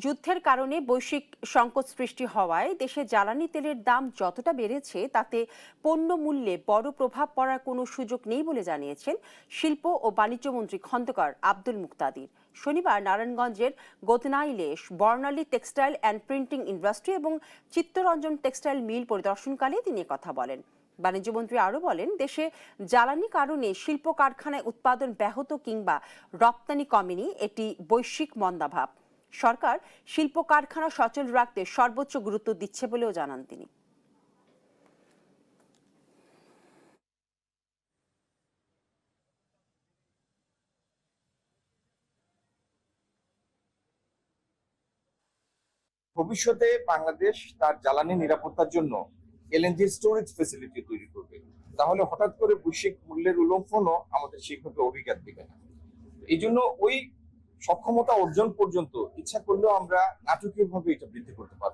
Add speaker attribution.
Speaker 1: যুদ্ধের কারণে বৈশ্বিক সংকট সৃষ্টি হওয়ায় দেশে জ্বালানি তেলের দাম যতটা বেড়েছে তাতে পণ্য মূল্যে বড় প্রভাব পড়ার কোনো সুযোগ নেই বলে জানিয়েছেন শিল্প ও বাণিজ্য মন্ত্রী খন্দকার আব্দুল মুক্তাদির। শনিবার নারায়ণগঞ্জের গোতনাইলে বর্ণালী টেক্সটাইল অ্যান্ড প্রিন্টিং ইন্ডাস্ট্রি এবং চিত্তরঞ্জন টেক্সটাইল মিল পরিদর্শনকালে তিনি কথা বলেন। বাণিজ্যমন্ত্রী আরও বলেন, দেশে জ্বালানি কারণে শিল্প কারখানায় উৎপাদন ব্যাহত কিংবা রপ্তানি কমেনি, এটি বৈশ্বিক মন্দাভাব। সরকার শিল্প কারখানা সচল রাখতে সর্বোচ্চ গুরুত্ব দিচ্ছে বলেও জানান তিনি।
Speaker 2: ভবিষ্যতে বাংলাদেশ তার জ্বালানি নিরাপত্তার জন্য এলএনজি স্টোরেজ ফ্যাসিলিটি তৈরি করবে। তাহলে হঠাৎ করে বৈশ্বিক মূল্যের উল্লম্ফনও আমাদের সেইভাবে অভিঘাত দিবে না। এই জন্য ওই সক্ষমতা অর্জন পর্যন্ত ইচ্ছা করলেও আমরা নাটকীয়ভাবে এটা বৃদ্ধি করতে পারবো।